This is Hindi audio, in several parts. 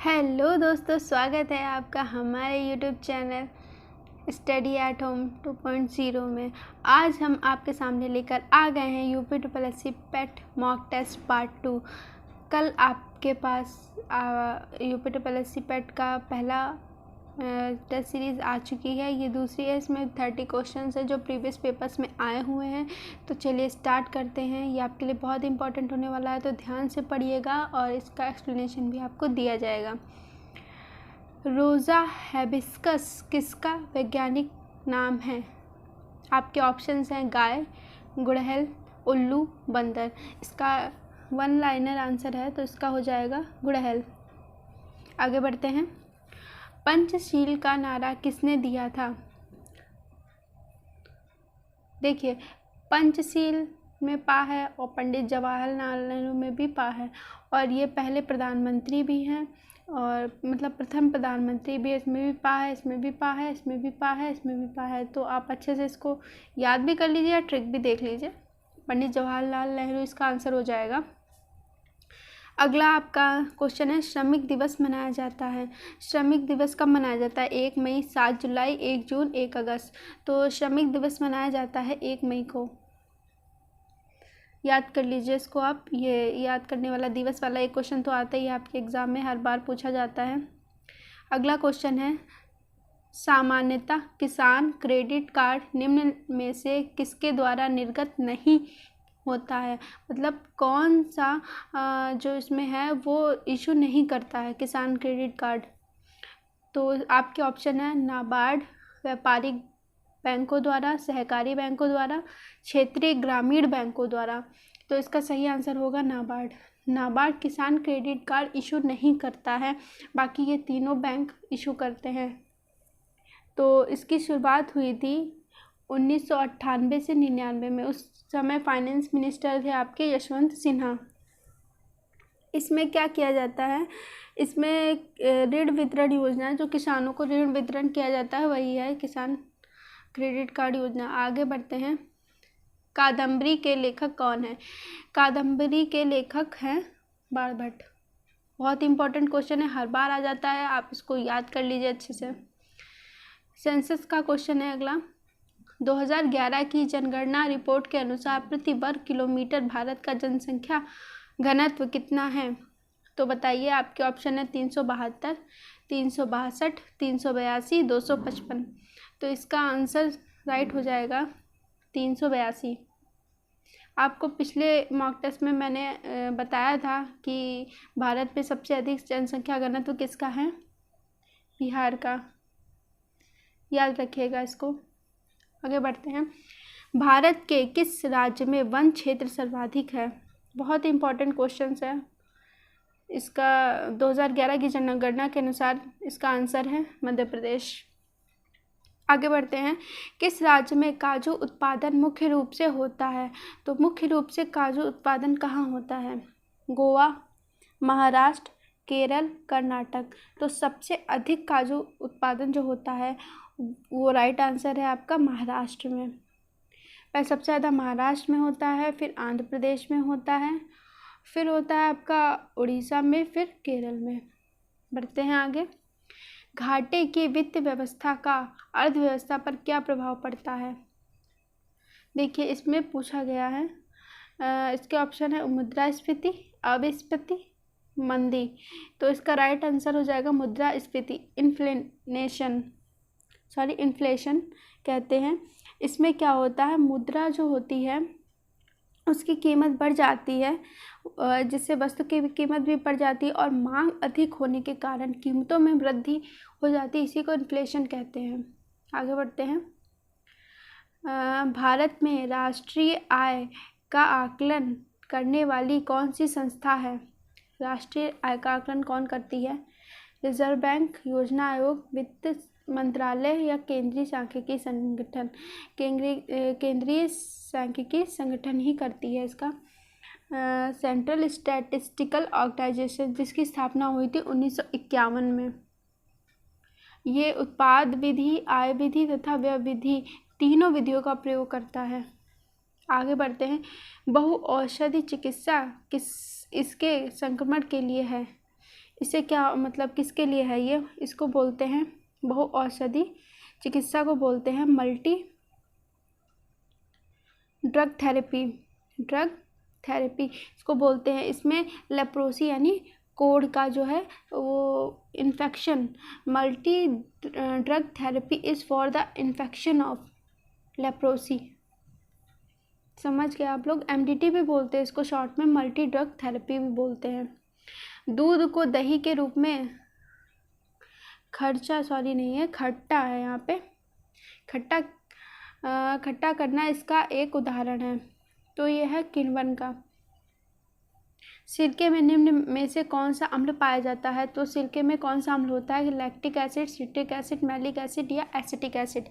हेलो दोस्तों, स्वागत है आपका हमारे YouTube channel study at home 2.0 में। आज हम आपके सामने लेकर आ गए हैं यूपी SSC पेट मॉक टेस्ट पार्ट 2। कल आपके पास यूपी SSC पेट का पहला टेस्ट सीरीज़ आ चुकी है, ये दूसरी है। इसमें 30 क्वेश्चंस है जो प्रीवियस पेपर्स में आए हुए हैं। तो चलिए स्टार्ट करते हैं। ये आपके लिए बहुत इंपॉर्टेंट होने वाला है, तो ध्यान से पढ़िएगा और इसका एक्सप्लेनेशन भी आपको दिया जाएगा। रोज़ा हिबिस्कस किसका वैज्ञानिक नाम है? आपके ऑप्शंस हैं गाय, गुड़हल, उल्लू, बंदर। इसका वन लाइनर आंसर है, तो इसका हो जाएगा गुड़हल। आगे बढ़ते हैं। पंचशील का नारा किसने दिया था? देखिए, पंचशील में पा है और पंडित जवाहरलाल नेहरू में भी पा है, और ये पहले प्रधानमंत्री भी हैं, और मतलब प्रथम प्रधानमंत्री भी। इसमें भी पा है, इसमें भी पा है, इसमें भी पा है, इसमें भी पा है। तो आप अच्छे से इसको याद भी कर लीजिए, ट्रिक भी देख लीजिए। पंडित जवाहरलाल नेहरू इसका आंसर हो जाएगा। अगला आपका क्वेश्चन है, श्रमिक दिवस मनाया जाता है। श्रमिक दिवस कब मनाया जाता है? 1 मई, 7 जुलाई, 1 जून, 1 अगस्त। तो श्रमिक दिवस मनाया जाता है 1 मई को। याद कर लीजिए इसको आप। ये याद करने वाला दिवस वाला एक क्वेश्चन तो आता ही है आपके एग्ज़ाम में, हर बार पूछा जाता है। अगला क्वेश्चन है, सामान्यतः किसान क्रेडिट कार्ड निम्न में से किसके द्वारा निर्गत नहीं होता है? मतलब कौन सा जो इसमें है वो इशू नहीं करता है किसान क्रेडिट कार्ड? तो आपके ऑप्शन है नाबार्ड, व्यापारिक बैंकों द्वारा, सहकारी बैंकों द्वारा, क्षेत्रीय ग्रामीण बैंकों द्वारा। तो इसका सही आंसर होगा नाबार्ड। नाबार्ड किसान क्रेडिट कार्ड इशू नहीं करता है, बाकी ये तीनों बैंक इशू करते हैं। तो इसकी शुरुआत हुई थी 1998 से 99 में। उस समय फाइनेंस मिनिस्टर थे आपके यशवंत सिन्हा। इसमें क्या किया जाता है? इसमें ऋण वितरण योजना, जो किसानों को ऋण वितरण किया जाता है, वही है किसान क्रेडिट कार्ड योजना। आगे बढ़ते हैं। कादम्बरी के लेखक कौन है? कादम्बरी के लेखक हैं बाणभट्ट। बहुत इंपॉर्टेंट क्वेश्चन है, हर बार आ जाता है, आप इसको याद कर लीजिए अच्छे से। सेंसस का क्वेश्चन है अगला। 2011 की जनगणना रिपोर्ट के अनुसार प्रति वर्ग किलोमीटर भारत का जनसंख्या घनत्व कितना है? तो बताइए। आपके ऑप्शन है 372, 362, 382, 255। तो इसका आंसर राइट हो जाएगा 382। आपको पिछले मॉक टेस्ट में मैंने बताया था कि भारत में सबसे अधिक जनसंख्या घनत्व किसका है? बिहार का। याद रखिएगा इसको। आगे बढ़ते हैं। भारत के किस राज्य में वन क्षेत्र सर्वाधिक है? बहुत इंपॉर्टेंट क्वेश्चन है। इसका 2011 की जनगणना के अनुसार इसका आंसर है मध्य प्रदेश। आगे बढ़ते हैं। किस राज्य में काजू उत्पादन मुख्य रूप से होता है? तो मुख्य रूप से काजू उत्पादन कहाँ होता है? गोवा, महाराष्ट्र, केरल, कर्नाटक। तो सबसे अधिक काजू उत्पादन जो होता है वो राइट आंसर है आपका महाराष्ट्र में। पहले सबसे ज़्यादा महाराष्ट्र में होता है, फिर आंध्र प्रदेश में होता है, फिर होता है आपका उड़ीसा में, फिर केरल में। बढ़ते हैं आगे। घाटे की वित्त व्यवस्था का अर्थव्यवस्था पर क्या प्रभाव पड़ता है? देखिए, इसमें पूछा गया है, इसके ऑप्शन है मुद्रास्फीति, अविस्फीति, मंदी। तो इसका राइट आंसर हो जाएगा मुद्रास्फीति। इन्फ्लेशन कहते हैं। इसमें क्या होता है, मुद्रा जो होती है उसकी कीमत बढ़ जाती है, जिससे वस्तु की कीमत भी बढ़ जाती है, और मांग अधिक होने के कारण कीमतों में वृद्धि हो जाती है। इसी को इन्फ्लेशन कहते हैं। आगे बढ़ते हैं। भारत में राष्ट्रीय आय का आकलन करने वाली कौन सी संस्था है? राष्ट्रीय आय का आकलन कौन करती है? रिजर्व बैंक, योजना आयोग, वित्त मंत्रालय या केंद्रीय सांख्यिकी संगठन? केंद्रीय सांख्यिकी संगठन ही करती है इसका। सेंट्रल स्टैटिस्टिकल ऑर्गेनाइजेशन, जिसकी स्थापना हुई थी 1951 में। ये उत्पाद विधि, आय विधि तथा व्यय विधि तीनों विधियों का प्रयोग करता है। आगे बढ़ते हैं। बहु औषधि चिकित्सा इसके संक्रमण के लिए है। इसे क्या मतलब किसके लिए है ये? इसको बोलते हैं बहुऔषधि चिकित्सा को बोलते हैं multi drug therapy. Drug therapy इसको बोलते हैं। इसमें लेप्रोसी यानी कोढ़ का जो है वो infection, multi drug therapy is for the infection of leprosy. समझ गए आप लोग? एमडीटी भी बोलते हैं इसको, शॉर्ट में मल्टी ड्रग थेरेपी भी बोलते हैं। दूध को दही के रूप में खट्टा है यहाँ पे, खट्टा करना इसका एक उदाहरण है। तो ये है किण्वन का। सिरके में निम्न में से कौन सा अम्ल पाया जाता है? तो सिरके में कौन सा अम्ल होता है? Lactic acid, citric acid, malic acid या एसिटिक एसिड?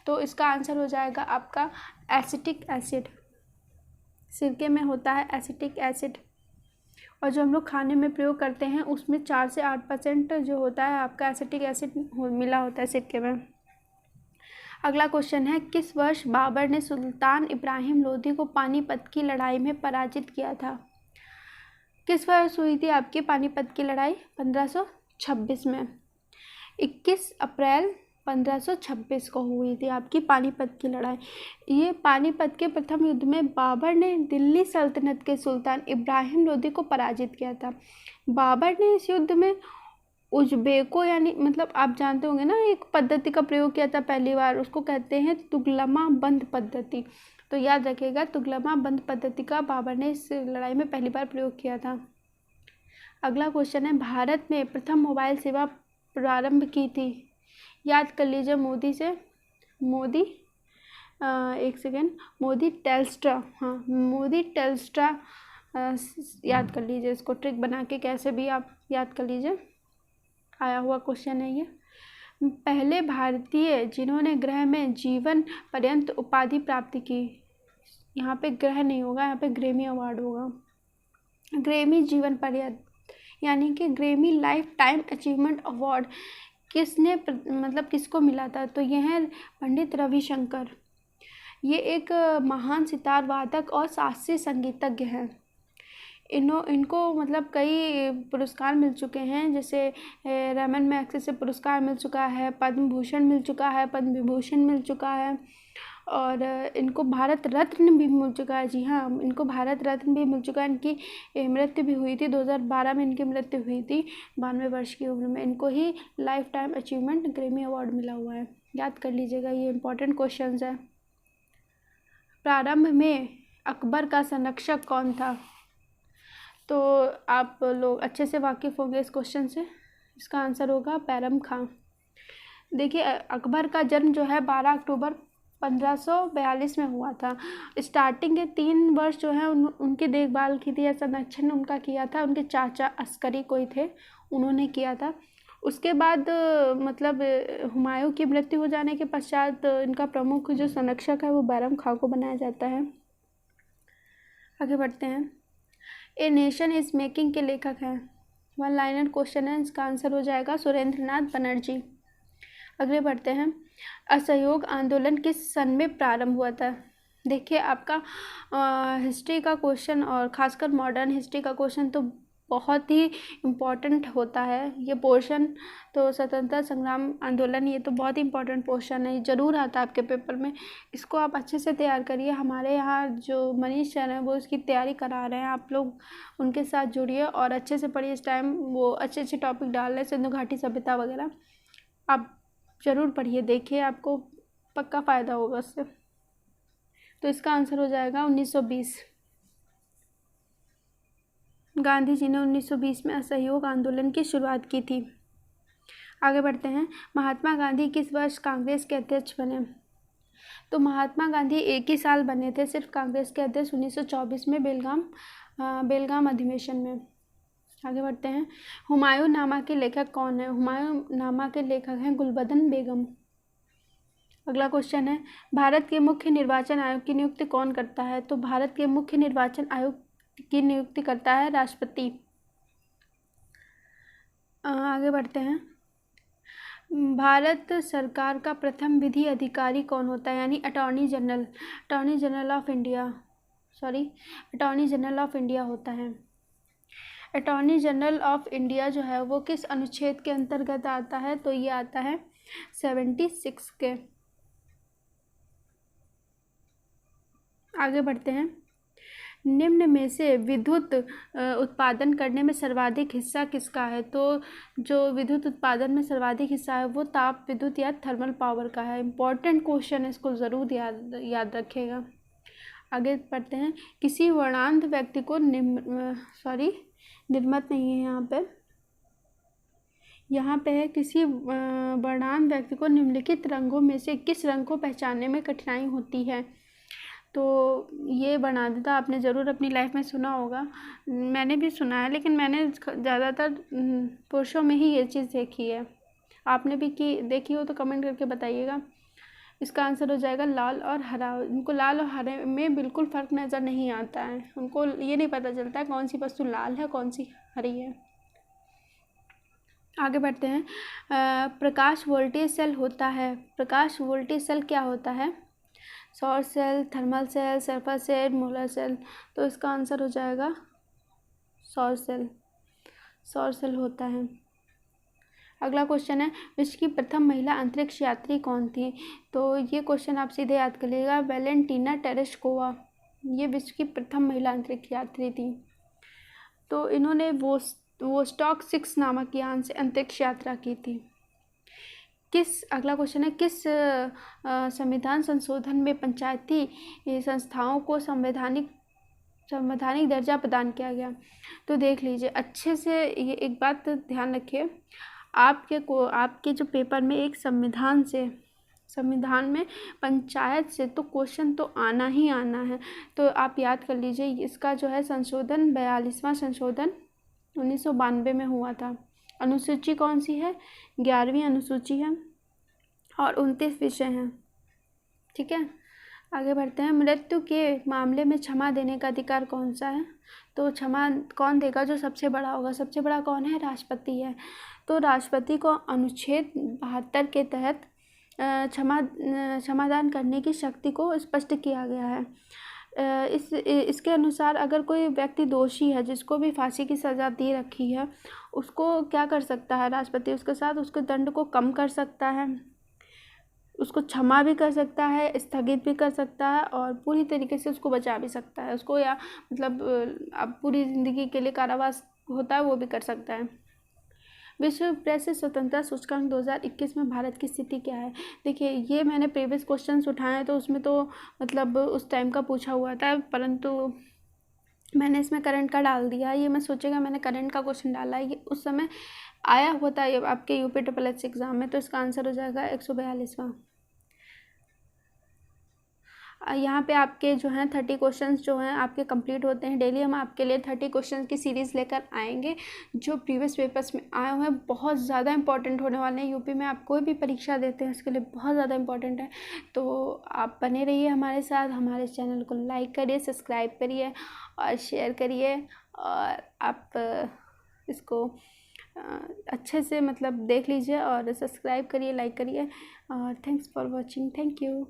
तो इसका आंसर हो जाएगा आपका एसिटिक एसिड। सिरके में होता है एसिटिक एसिड। और जो हम लोग खाने में प्रयोग करते हैं उसमें 4 से 8% जो होता है आपका एसिटिक एसिड मिला होता है सिरके में। अगला क्वेश्चन है, किस वर्ष बाबर ने सुल्तान इब्राहिम लोदी को पानीपत की लड़ाई में पराजित किया था? किस वर्ष हुई थी आपकी पानीपत की लड़ाई? 1526 में। 21 अप्रैल 1526 को हुई थी आपकी पानीपत की लड़ाई। ये पानीपत के प्रथम युद्ध में बाबर ने दिल्ली सल्तनत के सुल्तान इब्राहिम लोदी को पराजित किया था। बाबर ने इस युद्ध में उज़्बेकों यानी मतलब आप जानते होंगे ना, एक पद्धति का प्रयोग किया था पहली बार, उसको कहते हैं तुगलमा बंद पद्धति। तो याद रखिएगा, तुगलमा बंद पद्धति का बाबर ने इस लड़ाई में पहली बार प्रयोग किया था। अगला क्वेश्चन है, भारत में प्रथम मोबाइल सेवा प्रारंभ की थी? याद कर लीजिए मोदी टेल्स्ट्रा। हाँ, मोदी टेल्स्ट्रा याद कर लीजिए, इसको ट्रिक बना के कैसे भी आप याद कर लीजिए, आया हुआ क्वेश्चन है ये। पहले भारतीय जिन्होंने ग्रह में जीवन पर्यंत उपाधि प्राप्त की। यहाँ पे ग्रह नहीं होगा, यहाँ पे ग्रेमी अवार्ड होगा। ग्रेमी जीवन पर्यंत यानी कि Grammy life time achievement award किसने मतलब किसको मिला था? तो ये है पंडित रविशंकर। ये एक महान सितार वादक और शास्त्रीय संगीतज्ञ हैं। इनको मतलब कई पुरस्कार मिल चुके हैं, जैसे रमन मैग्सेसे पुरस्कार मिल चुका है, पद्म भूषण मिल चुका है, पद्म विभूषण मिल चुका है, और इनको भारत रत्न भी मिल चुका है। जी हाँ, इनको भारत रत्न भी मिल चुका है। इनकी मृत्यु भी हुई थी 2012 में, इनकी मृत्यु हुई थी 92 वर्ष की उम्र में। इनको ही life time achievement Grammy award मिला हुआ है, याद कर लीजिएगा, ये इंपॉर्टेंट क्वेश्चन है। प्रारंभ में अकबर का संरक्षक कौन था? तो आप लोग अच्छे से वाकिफ़ होंगे इस क्वेश्चन से। इसका आंसर होगा बैरम खां। देखिए, अकबर का जन्म जो है 12 अक्टूबर 1542 में हुआ था। स्टार्टिंग के 3 वर्ष जो है उनकी देखभाल की थी या संरक्षण उनका किया था उनके चाचा अस्करी कोई थे, उन्होंने किया था। उसके बाद मतलब हुमायूं की मृत्यु हो जाने के पश्चात इनका प्रमुख जो संरक्षक है वो बैरम खां को बनाया जाता है। आगे बढ़ते हैं। ए नेशन इज मेकिंग के लेखक हैं? 1 लाइनर क्वेश्चन है, इसका आंसर हो जाएगा सुरेंद्र नाथ बनर्जी। अगले बढ़ते हैं। असहयोग आंदोलन किस सन में प्रारंभ हुआ था? देखिए, आपका हिस्ट्री का क्वेश्चन और खासकर मॉडर्न हिस्ट्री का क्वेश्चन तो बहुत ही इम्पॉर्टेंट होता है ये पोर्शन। तो स्वतंत्रता संग्राम आंदोलन, ये तो बहुत ही इम्पॉर्टेंट पोर्शन है, ज़रूर आता है आपके पेपर में। इसको आप अच्छे से तैयार करिए। हमारे यहाँ जो मनीष सर हैं वो इसकी तैयारी करा रहे हैं, आप लोग उनके साथ जुड़िए और अच्छे से पढ़िए। इस टाइम वो अच्छे अच्छे टॉपिक डाल रहे हैं, सिंधु घाटी सभ्यता वगैरह, आप ज़रूर पढ़िए, देखिए, आपको पक्का फ़ायदा होगा उससे। तो इसका आंसर हो जाएगा 1920। गांधी जी ने 1920 में असहयोग आंदोलन की शुरुआत की थी। आगे बढ़ते हैं। महात्मा गांधी किस वर्ष कांग्रेस के अध्यक्ष बने? तो महात्मा गांधी एक ही साल बने थे सिर्फ कांग्रेस के अध्यक्ष, 1924 में बेलगाम अधिवेशन में। आगे बढ़ते हैं। हुमायूं नामा के लेखक कौन है? हुमायूं नामा के लेखक हैं गुलबदन बेगम। अगला क्वेश्चन है, भारत के मुख्य निर्वाचन आयोग की नियुक्ति कौन करता है? तो भारत के मुख्य निर्वाचन आयोग की नियुक्ति करता है राष्ट्रपति। आगे बढ़ते हैं। भारत सरकार का प्रथम विधि अधिकारी कौन होता है? यानी अटॉर्नी जनरल ऑफ इंडिया होता है। अटॉर्नी जनरल ऑफ इंडिया जो है वो किस अनुच्छेद के अंतर्गत आता है? तो ये आता है 76 के। आगे बढ़ते हैं। निम्न में से विद्युत उत्पादन करने में सर्वाधिक हिस्सा किसका है? तो जो विद्युत उत्पादन में सर्वाधिक हिस्सा है वो ताप विद्युत या थर्मल पावर का है। इम्पॉर्टेंट क्वेश्चन है, इसको ज़रूर याद रखिएगा। आगे बढ़ते हैं। किसी वर्णांध व्यक्ति को निर्मत नहीं है यहाँ पे है। किसी वर्णांध व्यक्ति को निम्नलिखित रंगों में से किस रंग को पहचानने में कठिनाई होती है? तो ये वर्णांधता आपने ज़रूर अपनी लाइफ में सुना होगा, मैंने भी सुना है, लेकिन मैंने ज़्यादातर पुरुषों में ही ये चीज़ देखी है। आपने भी देखी हो तो कमेंट करके बताइएगा। इसका आंसर हो जाएगा लाल और हरा। उनको लाल और हरे में बिल्कुल फ़र्क नज़र नहीं आता है, उनको ये नहीं पता चलता है कौन सी वस्तु लाल है कौन सी हरी है। आगे बढ़ते हैं। प्रकाश वोल्टेज सेल होता है। प्रकाश वोल्टेज सेल क्या होता है? सौर cell, thermal cell, sulphur cell, molar cell. तो इसका आंसर हो जाएगा सौर सेल। सौर सेल होता है। अगला क्वेश्चन है, विश्व की प्रथम महिला अंतरिक्ष यात्री कौन थी? तो ये क्वेश्चन आप सीधे याद कर लीजिएगा, वैलेंटीना टेरेस्कोवा। ये विश्व की प्रथम महिला अंतरिक्ष यात्री थी। तो इन्होंने वोस्टॉक 6 नामक यान से अंतरिक्ष यात्रा की थी। अगला क्वेश्चन है, किस संविधान संशोधन में पंचायती संस्थाओं को संवैधानिक दर्जा प्रदान किया गया? तो देख लीजिए अच्छे से, ये एक बात ध्यान रखिए, आपके जो पेपर में एक संविधान में पंचायत से तो क्वेश्चन तो आना ही आना है। तो आप याद कर लीजिए, इसका जो है संशोधन 42वां संशोधन 1992 में हुआ था। अनुसूची कौन सी है? 11वीं अनुसूची है और 29 विषय हैं। ठीक है, आगे बढ़ते हैं। मृत्यु के मामले में क्षमा देने का अधिकार कौन सा है? तो क्षमा कौन देगा? जो सबसे बड़ा होगा। सबसे बड़ा कौन है? राष्ट्रपति है। तो राष्ट्रपति को अनुच्छेद 72 के तहत क्षमादान करने की शक्ति को स्पष्ट किया गया है। इसके अनुसार अगर कोई व्यक्ति दोषी है, जिसको भी फांसी की सज़ा दे रखी है, उसको क्या कर सकता है राष्ट्रपति? उसके साथ उसके दंड को कम कर सकता है, उसको क्षमा भी कर सकता है, स्थगित भी कर सकता है और पूरी तरीके से उसको बचा भी सकता है उसको, या मतलब अब पूरी ज़िंदगी के लिए कारावास होता है वो भी कर सकता है। विश्व प्रेस स्वतंत्रता सूचकांक 2021 में भारत की स्थिति क्या है? देखिए, ये मैंने प्रीवियस क्वेश्चंस उठाए हैं तो उसमें तो मतलब उस टाइम का पूछा हुआ था, परंतु मैंने इसमें करंट का डाल दिया। ये मैं सोचेगा मैंने करंट का क्वेश्चन डाला है, ये उस समय आया होता है आपके यूपी SSS एग्ज़ाम में। तो इसका आंसर हो जाएगा 142वां। यहाँ पे आपके जो हैं 30 क्वेश्चंस जो हैं आपके कंप्लीट होते हैं। डेली हम आपके लिए 30 क्वेश्चन की सीरीज़ लेकर आएंगे जो प्रीवियस पेपर्स में आए हुए हैं। बहुत ज़्यादा इंपॉर्टेंट होने वाले हैं। यूपी में आप कोई भी परीक्षा देते हैं उसके लिए बहुत ज़्यादा इंपॉर्टेंट है। तो आप बने रहिए हमारे साथ, हमारे चैनल को लाइक करिए, सब्सक्राइब करिए और शेयर करिए, और आप इसको अच्छे से मतलब देख लीजिए और सब्सक्राइब करिए, लाइक करिए। और thanks for watching. Thank you.